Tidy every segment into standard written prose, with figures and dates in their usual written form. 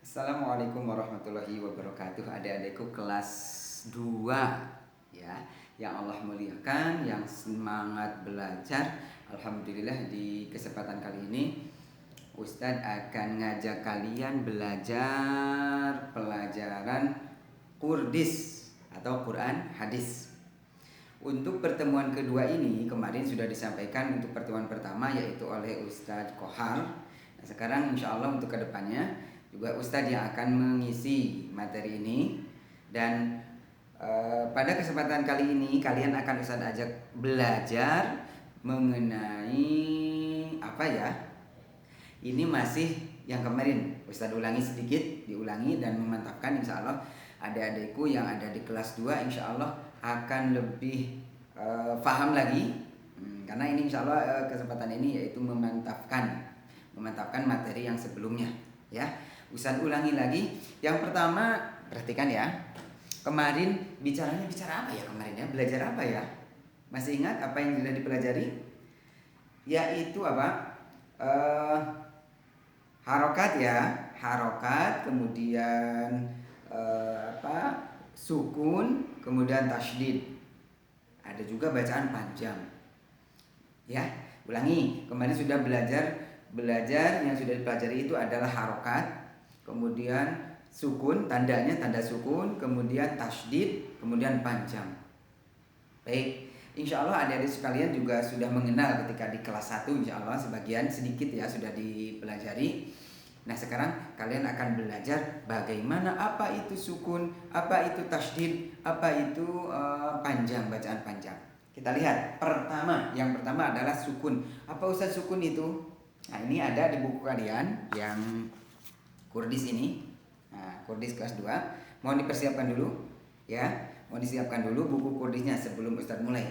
Assalamualaikum warahmatullahi wabarakatuh. Adik-adikku kelas 2 ya, yang Allah muliakan, yang semangat belajar. Alhamdulillah di kesempatan kali ini Ustadz akan ngajak kalian belajar pelajaran Qurdis atau Quran Hadis. Untuk pertemuan kedua ini kemarin sudah disampaikan untuk pertemuan pertama yaitu oleh Ustadz Kohar. Nah, sekarang insya Allah untuk kedepannya juga Ustadz yang akan mengisi materi ini. Dan pada kesempatan kali ini kalian akan Ustadz ajak belajar mengenai apa ya. Ini masih yang kemarin Ustadz ulangi sedikit, diulangi dan memantapkan. Insya Allah adik-adikku yang ada di kelas 2 insya Allah akan lebih paham lagi. Karena ini insya Allah kesempatan ini yaitu memantapkan materi yang sebelumnya ya. Ustadz ulangi lagi. Yang pertama perhatikan ya. Kemarin bicara apa ya kemarin ya? Belajar apa ya? Masih ingat apa yang sudah dipelajari? Yaitu apa? Harokat ya, harokat, kemudian sukun, kemudian tasydid. Ada juga bacaan panjang. Ya, ulangi. Kemarin sudah belajar yang sudah dipelajari itu adalah harokat, kemudian sukun, tanda sukun, kemudian tasydid, kemudian panjang. Baik, insya Allah adik-adik sekalian juga sudah mengenal ketika di kelas 1 insya Allah sebagian sedikit ya sudah dipelajari. Nah sekarang kalian akan belajar bagaimana apa itu sukun, apa itu tasydid, apa itu panjang, bacaan panjang. Kita lihat yang pertama adalah sukun. Apa Ustaz sukun itu? Nah ini ada di buku kalian yang Qurdis ini. Nah, Qurdis kelas 2. Mohon dipersiapkan dulu ya. Mohon disiapkan dulu buku Qurdisnya sebelum Ustaz mulai.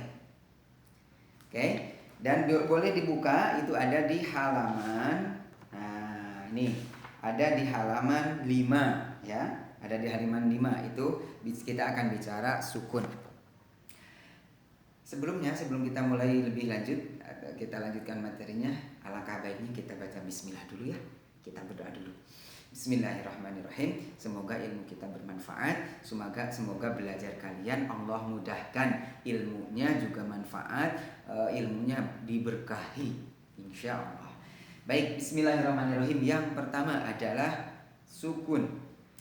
Oke. Dan boleh dibuka, itu ada di halaman. Nah, ini ada di halaman 5 ya. Ada di halaman 5 itu kita akan bicara sukun. Sebelum kita mulai lebih lanjut, kita lanjutkan materinya, alangkah baiknya kita baca bismillah dulu ya. Kita berdoa dulu. Bismillahirrahmanirrahim. Semoga ilmu kita bermanfaat. Semoga belajar kalian Allah mudahkan, ilmunya juga manfaat, ilmunya diberkahi insya Allah. Baik, bismillahirrahmanirrahim. Yang pertama adalah sukun.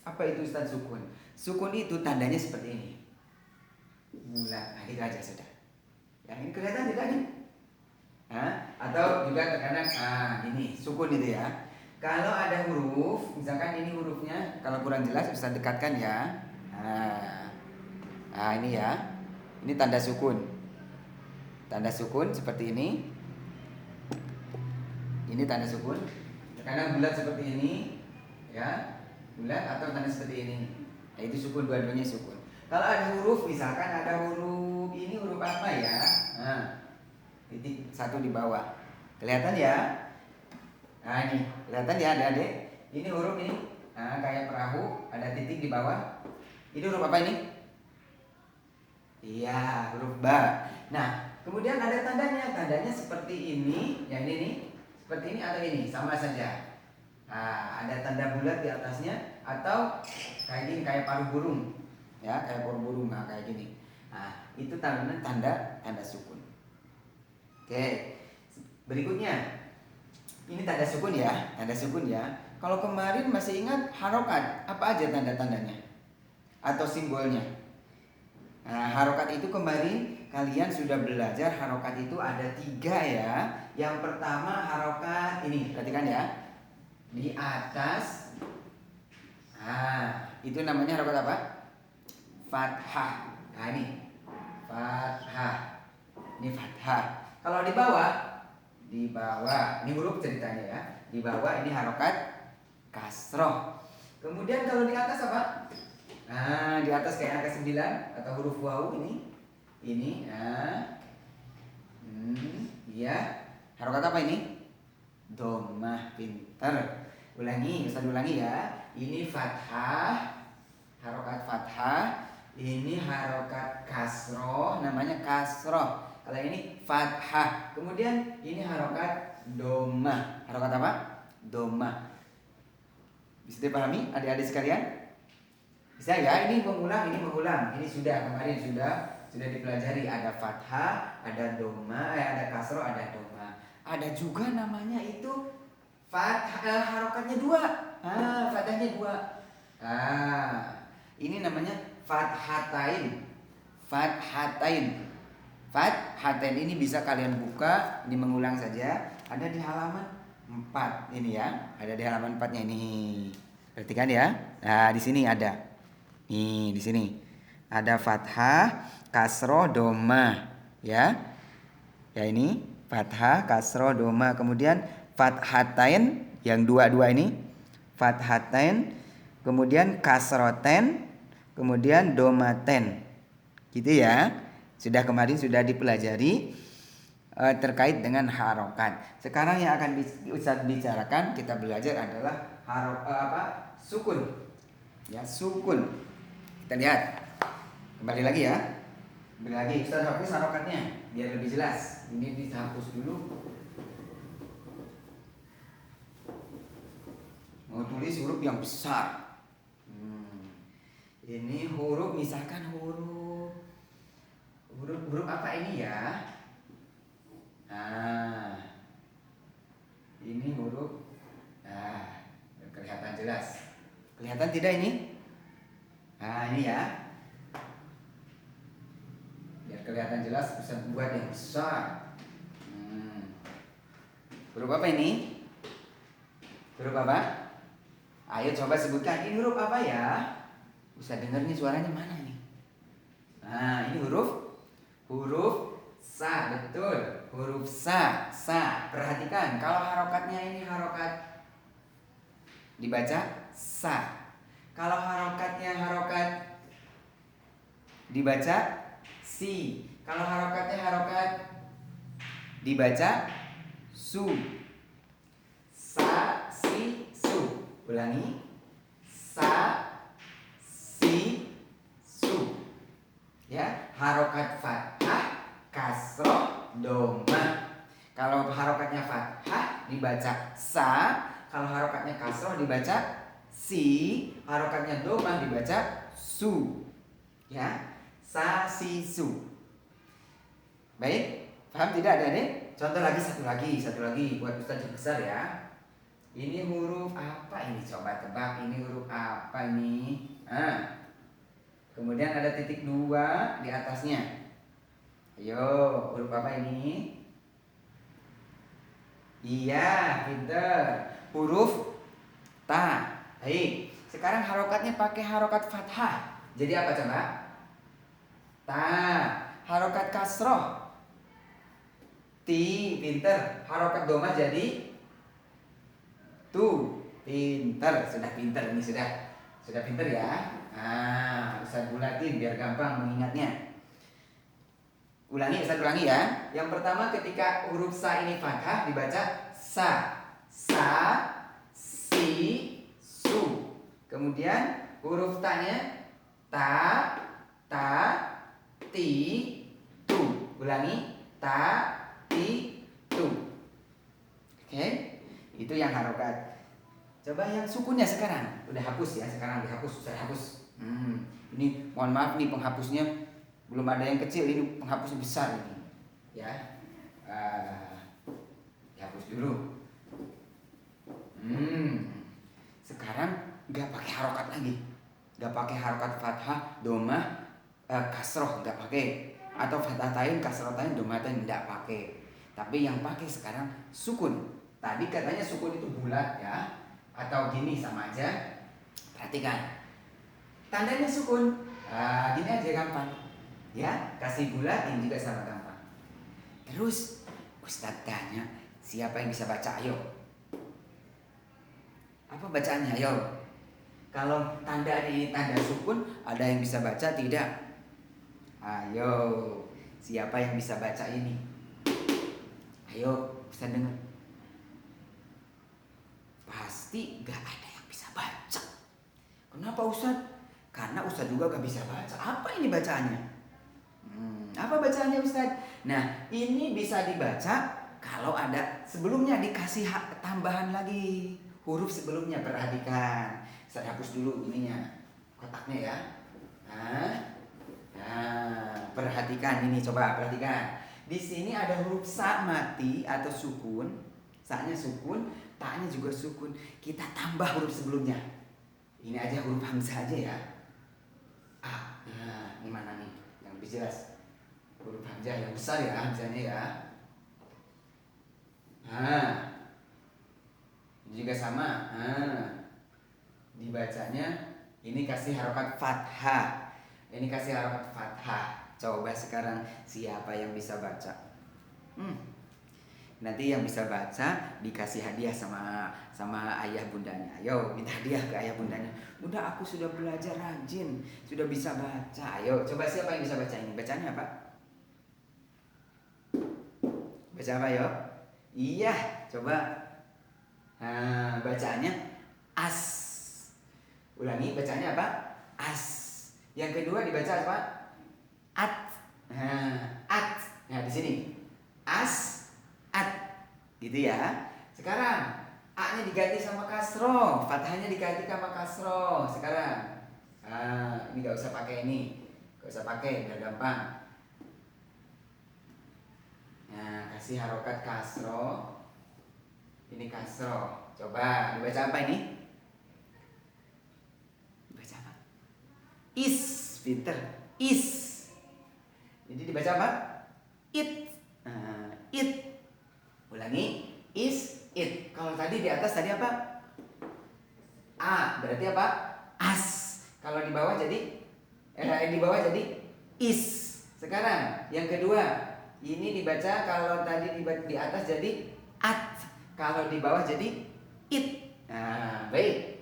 Apa itu Ustaz sukun? Sukun itu tandanya seperti ini. Bulat, itu aja sudah. Yang ini kelihatan tidak nih? Atau juga terkadang ini sukun itu ya. Kalau ada huruf, misalkan ini hurufnya, kalau kurang jelas bisa dekatkan ya. Nah ini ya, ini tanda sukun. Tanda sukun seperti ini. Ini tanda sukun. Kadang bulat seperti ini, ya, bulat atau tanda seperti ini. Nah, itu sukun, dua-duanya sukun. Kalau ada huruf, misalkan ada huruf ini huruf apa ya? Nah, titik satu di bawah, kelihatan ya? Nah ini, kelihatan ya adik-adik? Ini huruf ini, kayak perahu, ada titik di bawah. Ini huruf apa ini? Iya, huruf ba. Nah, kemudian ada tandanya seperti ini, yang ini nih, seperti ini atau ini, sama saja. Nah, ada tanda bulat di atasnya, atau kayak gini, kayak paruh burung, ya, kayak paruh burung, kayak gini. Nah, itu tanda sukun. Oke, berikutnya. Ini tanda sukun ya. Kalau kemarin masih ingat harokat, apa aja tanda-tandanya atau simbolnya? Nah, harokat itu kemarin kalian sudah belajar harokat itu ada 3 ya. Yang pertama harokat ini, perhatikan ya, di atas. Itu namanya harokat apa? Fathah. Nah ini fathah. Ini fathah. Kalau di bawah ini huruf ceritanya ya. Di bawah ini harokat kasroh. Kemudian kalau di atas apa? Nah, di atas kayak angka 9 atau huruf wawu ini. Iya. Harokat apa ini? Dhammah, pinter. Ustaz ulangi ya. Ini fathah, harokat fathah. Ini harokat kasroh, namanya kasroh. Kalau ini fathah. Kemudian ini harokat dhammah. Harokat apa? Dhammah. Bisa dipahami adik-adik sekalian? Bisa ya, ini mengulang. Ini sudah kemarin sudah dipelajari. Ada fathah, ada doma, ada kasroh, ada doma. Ada juga namanya itu fathah, harokatnya 2. Fathahnya 2. Ini namanya fathatain. Fathatain ini bisa kalian buka, ini mengulang saja. Ada di halaman 4 ini ya. Ada di halaman 4-nya ini. Perhatikan ya. Nah, di sini ada. Nih, di sini ada fathah, kasroh, doma, ya. Ya ini fathah, kasroh, doma. Kemudian fathatain yang 2 ini, fathatain, kemudian kasroten, kemudian domaten. Gitu ya. Kemarin sudah dipelajari terkait dengan harokat. Sekarang yang akan Ustaz bicarakan, kita belajar adalah sukun. Ya, sukun. Kita lihat kembali lagi ya. Kembali lagi Ustaz hapus harokatnya biar lebih jelas. Ini dihapus dulu. Mau tulis huruf yang besar. Ini huruf, misalkan huruf apa ini ya? Nah, ini huruf. Nah, kelihatan jelas. Kelihatan tidak ini? Nah, ini ya. Biar kelihatan jelas, bisa buat yang besar. Huruf apa ini? Huruf apa? Ayo coba sebutkan. Ini huruf apa ya? Bisa dengar nih suaranya mana nih? Nah, ini huruf sa, betul. Huruf sa. Perhatikan, kalau harokatnya ini harokat dibaca sa. Kalau harokatnya harokat dibaca si. Kalau harokatnya harokat dibaca su. Sa, si, su. Ulangi. Sa, si, su. Ya, harokat fathah, kasroh, doma. Kalau harokatnya fathah dibaca sa. Kalau harokatnya kasroh dibaca si, harokatnya doma dibaca su. Ya, sa, si, su. Baik, paham tidak adik-adik? Contoh lagi, satu lagi buat Ustaz yang besar ya. Ini huruf apa ini? Coba tebak, ini huruf apa ini? Kemudian ada titik 2 di atasnya. Ayo, huruf apa ini? Iya, pinter. Huruf ta. Baik, sekarang harokatnya pakai harokat fathah. Jadi apa coba? Ta. Harokat kasroh. Ti, pinter. Harokat doma jadi tu, pinter. Sudah pinter ini, sudah pinter ya. Ustaz bulatin biar gampang mengingatnya. Ustaz ulangi ya. Yang pertama ketika huruf sa ini fathah dibaca sa. Sa, si, su. Kemudian huruf ta-nya ta, ti, tu. Ulangi, ta, ti, tu. Oke, itu yang harokat. Coba yang sukunnya sekarang. Udah hapus ya, sekarang dihapus, sudah hapus. Ini mohon maaf nih penghapusnya belum ada yang kecil, ini penghapusnya besar ini. Ya. Dihapus dulu. Sekarang nggak pakai harokat lagi. Nggak pakai harokat fathah, doma, kasroh nggak pakai. Atau fathatain, kasrotain, domatain nggak pakai. Tapi yang pakai sekarang sukun. Tadi katanya sukun itu bulat ya, atau gini sama aja. Perhatikan. Tandanya sukun. Gini aja gampang. Ya, kasih bulat ini juga sama gampang. Terus Ustadz tanya, siapa yang bisa baca? Ayo. Apa bacaannya? Ayo. Kalau tanda ini tanda sukun, ada yang bisa baca tidak? Ayo. Siapa yang bisa baca ini? Ayo, Ustadz dengar. Pasti gak ada yang bisa baca. Kenapa Ustadz? Karena Ustadz juga gak bisa baca. Apa ini bacaannya? Apa bacaannya Ustadz? Nah, ini bisa dibaca kalau ada sebelumnya dikasih tambahan lagi huruf sebelumnya. Perhatikan. Saya hapus dulu ininya, kotaknya ya. Perhatikan ini, coba perhatikan. Di sini ada huruf sa mati atau sukun. Sa-nya sukun, ta-nya juga sukun. Kita tambah huruf sebelumnya. Ini aja huruf hamzah aja ya. A. Nah, ini mana nih? Yang lebih jelas. Huruf hamzah yang besar ya, hamzahnya ya. Ini juga sama. Dibacanya ini kasih harokat fathah. Ini kasih harokat fathah. Coba sekarang siapa yang bisa baca? Nanti yang bisa baca dikasih hadiah sama ayah bundanya. Ayo minta hadiah ke ayah bundanya. Bunda, aku sudah belajar rajin, sudah bisa baca. Ayo coba siapa yang bisa baca ini? Bacanya apa? Baca apa yo? Iya, coba. Bacaannya as. Ulangi, bacanya apa? As. Yang kedua dibaca apa? At. At. Nah, di sini. As, at. Gitu ya. Sekarang A-nya diganti sama kasroh, fathahnya diganti sama kasroh. Sekarang. Ini gak usah pakai ini. Gak usah pakai, biar gampang. Nah, kasih harokat kasroh. Ini kasroh. Coba dibaca apa ini? Dibaca apa? Is, pinter. Is. Jadi dibaca apa? It. It. Ulangi. Is, it. Kalau tadi di atas tadi apa? A. Berarti apa? As. Kalau di bawah jadi di bawah jadi is. Sekarang yang kedua. Ini dibaca kalau tadi di atas jadi at. Kalau di bawah jadi it. Nah, baik.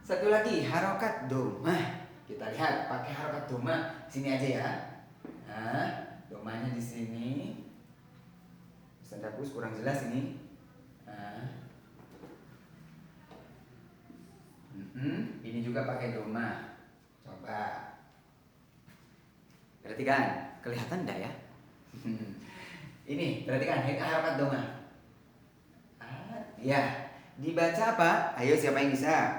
Satu lagi harokat domah. Kita lihat pakai harokat domah. Sini aja ya. Domahnya di sini. Ustaz hapus, kurang jelas ini. Ini juga pakai domah. Coba. Perhatikan, kelihatan enggak ya? Ini perhatikan harokat domah. Ya, dibaca apa? Ayo siapa yang bisa?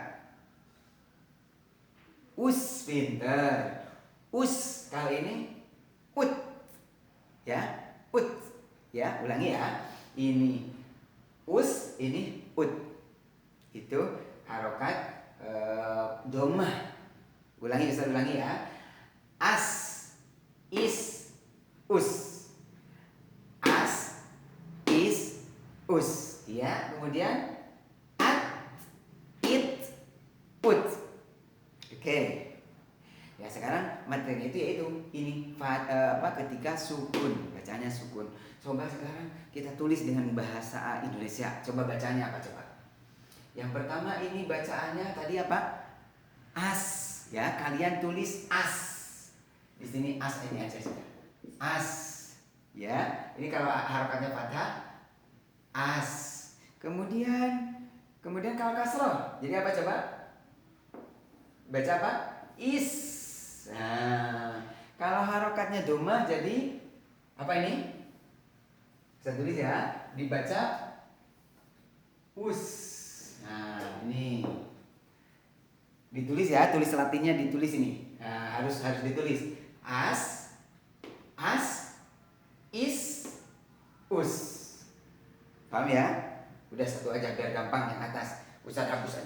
Us, pinter. Us, kali ini ut. Ya, ut. Ya, ulangi ya. Ini us, ini ut. Itu harokat domah. Ulangi, bisa ulangi ya. As, is, us. As, is, us. Ya, kemudian at, it, ut. Oke. Ya, sekarang materi itu yaitu ini ketika sukun, bacanya sukun. Coba sekarang kita tulis dengan bahasa Indonesia. Coba bacanya apa coba? Yang pertama ini bacaannya tadi apa? As. Ya, kalian tulis as. Di sini as ini aja sudah. As. Ya, ini kalau harokatnya fathah as. Kemudian kalau kasroh, jadi apa coba? Baca apa? Is. Nah, kalau harokatnya domah jadi apa ini? Bisa tulis ya, dibaca us. Nah, ini ditulis ya, tulis latinnya ditulis ini. Nah, harus ditulis as, is, us. Paham ya? Udah satu aja biar gampang yang atas. Ustaz hapus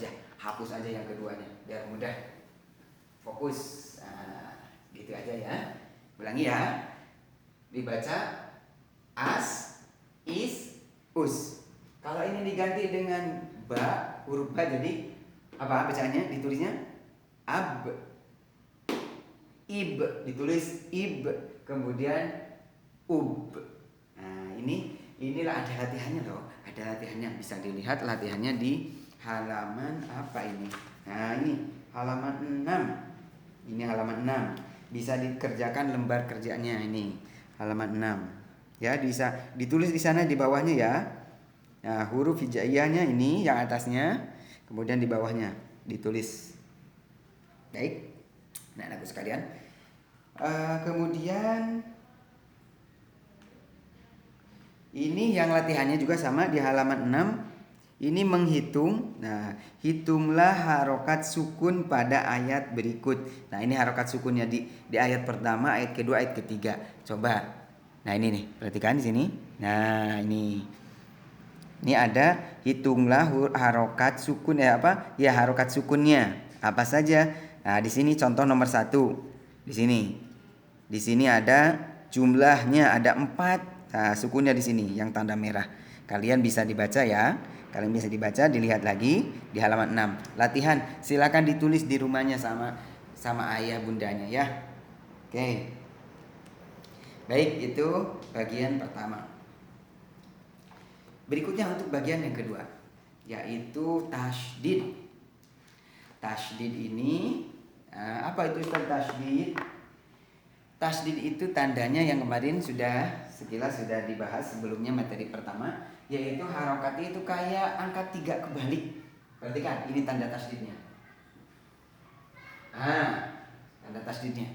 aja yang keduanya biar mudah fokus. Gitu aja ya. Ulangi ya. Dibaca as, is, us. Kalau ini diganti dengan ba, huruf ba jadi apa bacaannya? Ditulisnya ab. Ib, ditulis ib. Kemudian ub. Nah, inilah ada latihannya loh. Ada latihannya, bisa dilihat latihannya di halaman apa ini? Nah, ini halaman 6. Ini halaman 6. Bisa dikerjakan lembar kerjanya ini. Halaman 6. Ya, bisa ditulis di sana di bawahnya ya. Nah, huruf hijaiyahnya ini yang atasnya, kemudian di bawahnya ditulis. Baik. Nah, anakku sekalian. Kemudian ini yang latihannya juga sama di halaman 6. Ini menghitung. Nah, hitunglah harokat sukun pada ayat berikut. Nah, ini harokat sukunnya di ayat pertama, ayat kedua, ayat ketiga. Coba. Nah, ini nih, perhatikan di sini. Nah, ini. Ini ada hitunglah harokat sukun apa? Ya, harokat sukunnya. Apa saja? Nah, di sini contoh nomor 1. Di sini. Di sini ada jumlahnya ada 4. Nah, sukunnya di sini yang tanda merah. Kalian bisa dibaca ya. Kalian bisa dibaca, dilihat lagi di halaman 6. Latihan, silakan ditulis di rumahnya sama ayah bundanya ya. Oke. Baik, itu bagian pertama. Berikutnya untuk bagian yang kedua, yaitu tasydid. Tasydid ini apa itu tasydid? Tasydid itu tandanya yang kemarin sekilas sudah dibahas sebelumnya materi pertama, yaitu harokatnya itu kayak angka 3 kebalik. Perhatikan, ini tanda tasydidnya. Tanda tasydidnya.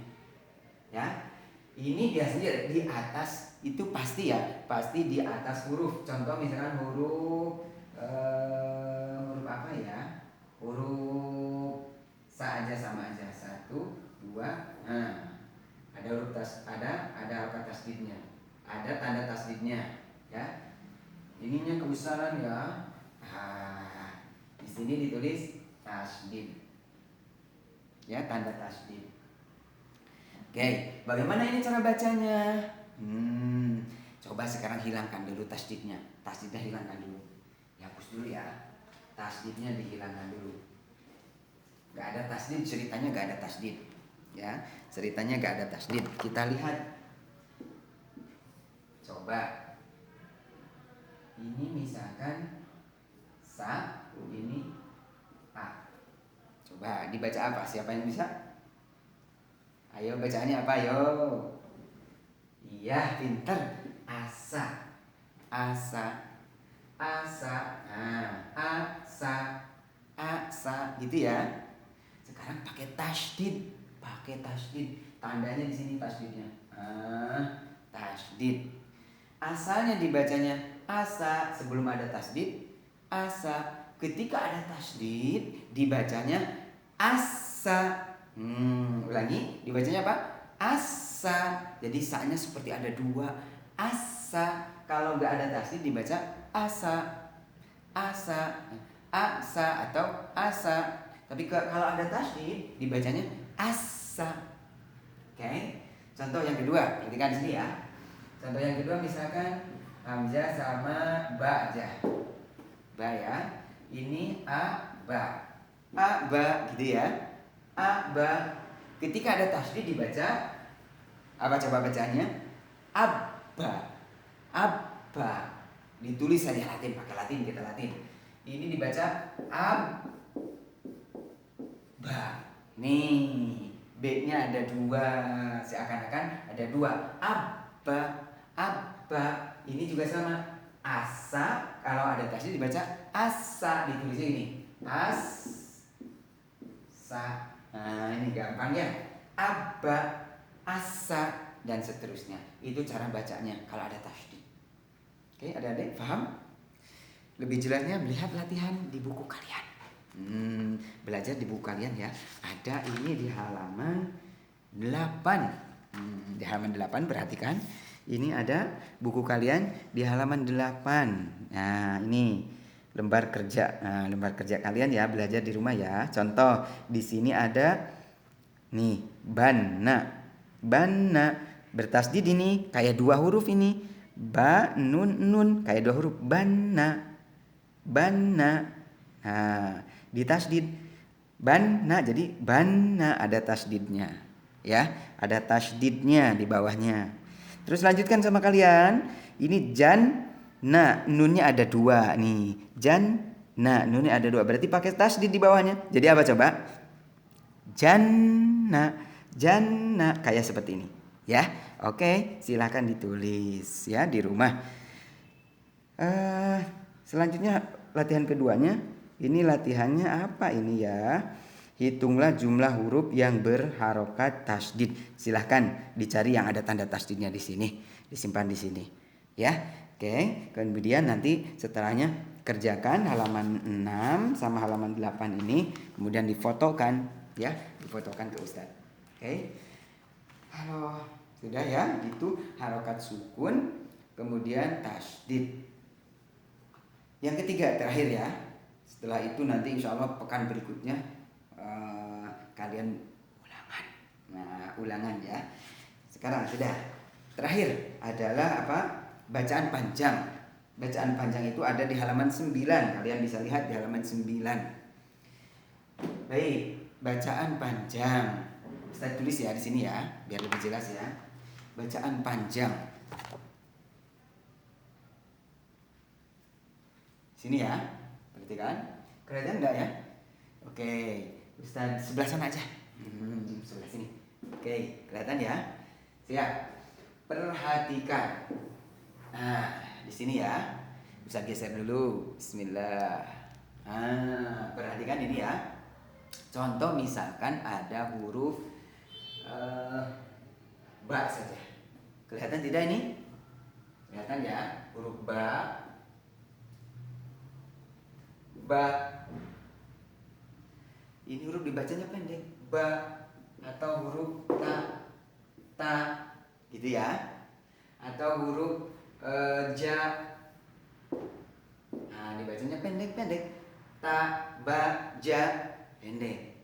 Ya. Ini biasanya di atas itu pasti di atas huruf. Contoh misalkan huruf apa ya? Huruf sa aja sama aja. 1, 2. Ada huruf ada harokat tasdidnya, ada tanda tasdidnya, ya. Ininya kebesaran ya. Di sini ditulis tasdid, ya, tanda tasdid. Oke, bagaimana ini cara bacanya? Coba sekarang hilangkan dulu tasdidnya. Tasdidnya hilangkan dulu. Dihapus dulu ya. Tasdidnya dihilangkan dulu. Gak ada tasdid, ceritanya gak ada tasdid. Ya, ceritanya gak ada tasdid. Kita lihat. Coba. Ini misalkan sa, ini a. Coba dibaca apa? Siapa yang bisa? Ayo bacaannya apa yo? Iya, pinter. Asa. Asa. Asa. Asa gitu ya. Sekarang pakai tasdid. Tandanya di sini tasdidnya. Tasdid. Asalnya dibacanya asa, sebelum ada tasdid asa. Ketika ada tasdid dibacanya asa. Ulangi, dibacanya apa? Asa. Jadi sa-nya seperti ada 2. Asa. Kalau nggak ada tasdid dibaca asa. Asa atau asa. Tapi kalau ada tasdid dibacanya asa. Oke. Contoh yang kedua, perhatikan di sini ya. Contoh yang kedua misalkan hamzah sama ba aja. Ba ya. Ini a ba. A ba gitu ya. Abba. Ketika ada tasdid dibaca apa coba bacanya? Abba. Ditulis saja Latin, pakai Latin, kita Latin. Ini dibaca abba. Nih, B-nya ada 2. Seakan-akan ada 2. Abba. Ini juga sama. Asa, kalau ada tasdid dibaca asa, ditulisnya ini. Asa. Nah, ini gampang ya. Abba, asa, dan seterusnya. Itu cara bacanya kalau ada tasdid. Oke, adik-adik paham? Lebih jelasnya melihat latihan di buku kalian. Belajar di buku kalian ya. Ada ini di halaman 8. Di halaman 8 perhatikan. Ini ada buku kalian di halaman 8. Nah, ini lembar kerja. Nah, lembar kerja kalian ya, belajar di rumah ya. Contoh, di sini ada nih, banna. Bertasdid ini kayak 2 huruf ini. Ba, nun kayak 2 huruf. Banna. Nah, ditasdid banna, jadi banna ada tasdidnya. Ya, ada tasdidnya di bawahnya. Terus lanjutkan sama kalian. Ini jan. Nah, nunnya ada 2 nih. Nah, nunnya ada 2. Berarti pakai tasdid di bawahnya. Jadi apa coba? Janna. Kayak seperti ini. Ya, oke. Silahkan ditulis ya di rumah. Selanjutnya latihan keduanya. Ini latihannya apa ini ya? Hitunglah jumlah huruf yang berharokat tasdid. Silahkan dicari yang ada tanda tasdidnya di sini. Disimpan di sini. Ya. Oke, kemudian nanti setelahnya kerjakan halaman 6 sama halaman 8 ini, kemudian difotokan ya, difotokan ke Ustadz. Oke. Halo, sudah ya, itu harokat sukun, kemudian tasydid. Yang ketiga terakhir ya. Setelah itu nanti insya Allah pekan berikutnya kalian ulangan. Nah, ulangan ya. Sekarang sudah. Terakhir adalah apa? Bacaan panjang. Bacaan panjang itu ada di halaman 9. Kalian bisa lihat di halaman 9. Baik, bacaan panjang. Saya tulis ya di sini ya, biar lebih jelas ya. Bacaan panjang. Sini ya. Perhatikan. Kelihatan enggak ya? Oke, Ustaz sebelah sana aja. Sebelah sini. Oke, kelihatan ya? Siap. Perhatikan. Nah, di sini ya. Ustaz geser dulu. Bismillah. Perhatikan ini ya. Contoh misalkan ada huruf ba saja. Kelihatan tidak ini? Kelihatan ya? Huruf ba. Ba. Ini huruf dibacanya pendek. Ba. Atau huruf ta. Ta. Gitu ya. Atau huruf ja. Nah, dibacanya pendek-pendek. Ta, ba, ja, pendek.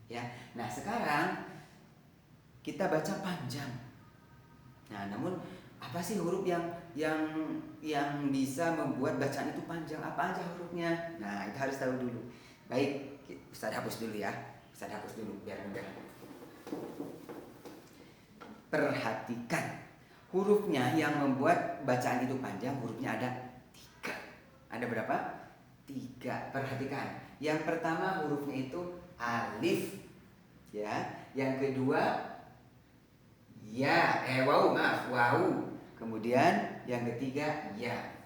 Ya. Nah, sekarang kita baca panjang. Nah, namun apa sih huruf yang bisa membuat bacaan itu panjang? Apa aja hurufnya? Nah, itu harus tahu dulu. Baik, Ustaz hapus dulu ya. Ustaz hapus dulu biar mudah. Perhatikan. Hurufnya yang membuat bacaan itu panjang, hurufnya ada 3. Ada berapa? 3. Perhatikan. Yang pertama hurufnya itu alif. Ya. Yang kedua ya, wau. Kemudian yang ketiga ya.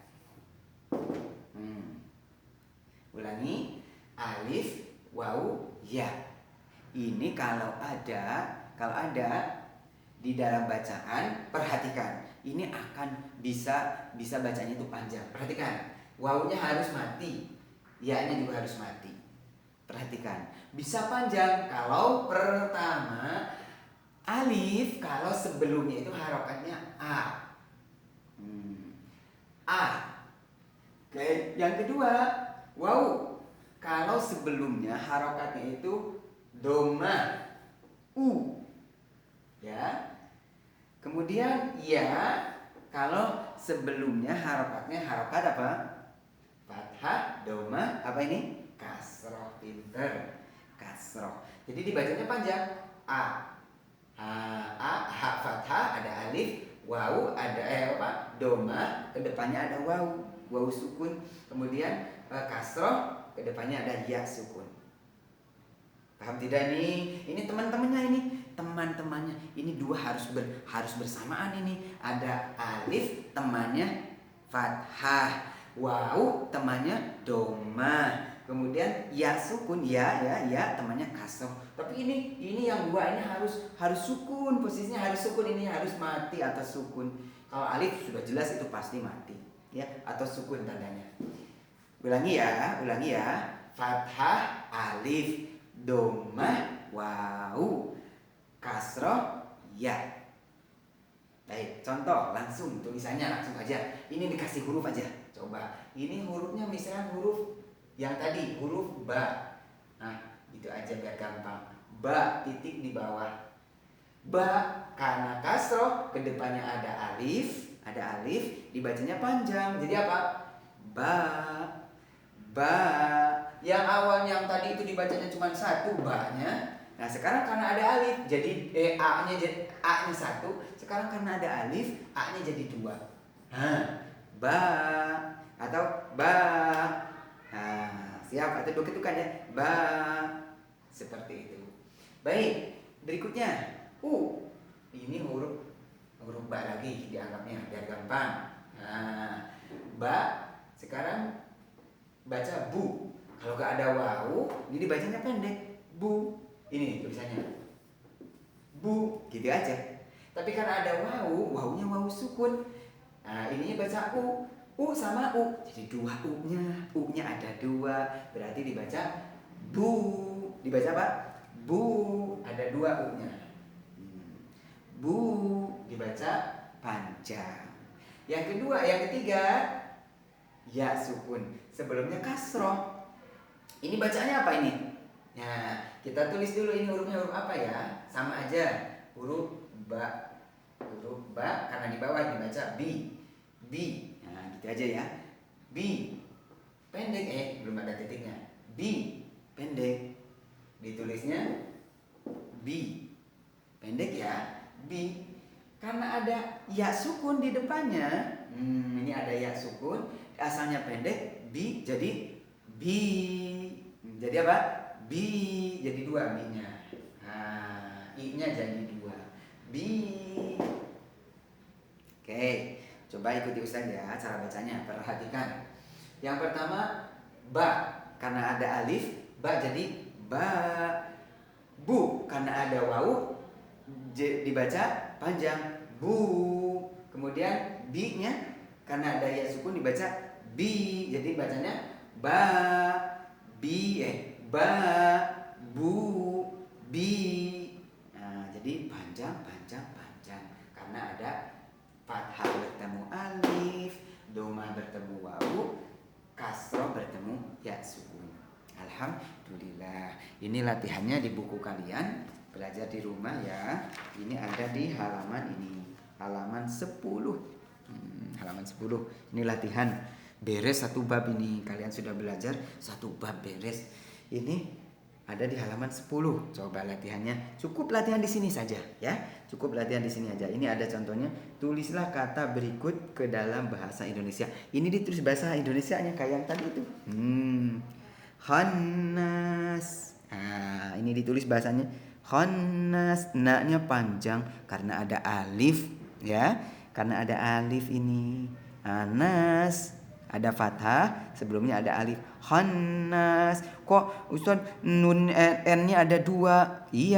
Ulangi. Alif, wau, ya. Ini kalau ada di dalam bacaan, perhatikan. Ini akan bisa bacanya itu panjang. Perhatikan. Wawunya harus mati. Ya-nya juga harus mati. Perhatikan. Bisa panjang kalau pertama alif, kalau sebelumnya itu harokatnya a. A. Oke, yang kedua waw. Kalau sebelumnya harokatnya itu doma, u. Ya. Kemudian ya, kalau sebelumnya harokatnya harokat apa? Fathah, doma, apa ini? Kasroh. Pinter. Kasroh. Jadi dibacanya panjang. A. Ha fathah, ada alif, waw, ada doma, kedepannya ada waw, waw sukun, kemudian kasroh, kedepannya ada ya sukun. Paham tidak nih? Ini teman-temannya ini dua harus bersamaan ini. Ada alif, temannya fathah, waw, temannya doma, kemudian ya sukun, ya temannya kasroh. Tapi ini yang dua ini harus sukun, posisinya harus sukun, ini harus mati atau sukun. Kalau alif sudah jelas itu pasti mati, ya, atau sukun tandanya. Ulangi ya. Fathah, alif, doma, waw, kasroh, ya. Baik, contoh langsung tulisannya langsung aja. Ini dikasih huruf aja. Coba. Ini hurufnya misalnya huruf yang tadi, huruf ba. Nah, itu aja biar gampang. Ba, titik di bawah. Ba, karena kasroh, kedepannya ada alif, dibacanya panjang. Jadi apa? Ba. Yang awalnya yang tadi itu dibacanya cuma satu, ba-nya. Nah, sekarang karena ada alif, jadi A-nya satu. Sekarang karena ada alif, A-nya jadi 2. Ba atau ba. Nah, siap atau begitu kan ya? Ba. Seperti itu. Baik, berikutnya u. Ini huruf ba lagi dianggapnya biar gampang. Nah, ba sekarang baca bu. Kalau gak ada wawu, ini bacanya pendek. Bu. Ini tulisannya. Bu, gitu aja. Tapi karena ada wawu, wawunya wawu sukun. Nah, ininya baca u. U sama U, jadi dua U-nya. U-nya ada dua, berarti dibaca bu. Dibaca apa? Bu, ada dua U-nya. Bu, dibaca panjang. Yang ketiga, ya sukun. Sebelumnya kasroh. Ini bacanya apa ini? Nah, kita tulis dulu ini hurufnya huruf apa ya? Sama aja, huruf ba. Huruf ba karena di bawah dibaca bi. Bi. Nah, gitu aja ya. Bi. Pendek belum ada titiknya. Bi. Pendek. Ditulisnya bi. Pendek ya. Bi. Karena ada ya sukun di depannya. Ini ada ya sukun, asalnya pendek, bi jadi bi. Jadi apa? Bi jadi dua bi-nya. Nah, i-nya jadi dua. Bi. Oke, coba ikuti Ustaz ya cara bacanya. Perhatikan. Yang pertama ba, karena ada alif, ba jadi ba. Bu, karena ada wawu, dibaca panjang bu. Kemudian bi-nya karena ada ya sukun dibaca bi. Jadi bacanya ba bi ba bu bi. Nah, jadi panjang karena ada fathah bertemu alif, doma bertemu wawu, kasroh bertemu ya sukun. Alhamdulillah. Ini latihannya di buku kalian, belajar di rumah ya. Ini ada di halaman ini, halaman 10. Halaman 10. Ini latihan beres satu bab ini. Kalian sudah belajar satu bab beres. Ini ada di halaman 10. Coba latihannya. Cukup latihan di sini saja ya. Cukup latihan di sini aja. Ini ada contohnya. Tulislah kata berikut ke dalam bahasa Indonesia. Ini ditulis bahasa Indonesianya kayak yang tadi itu. Khannas. Nah, ini ditulis bahasanya khannas. Na-nya panjang karena ada alif ya. Karena ada alif ini. Anas ada fathah, sebelumnya ada alif. Khannas. Kok Ustaz nun n-nya ada dua? Iya,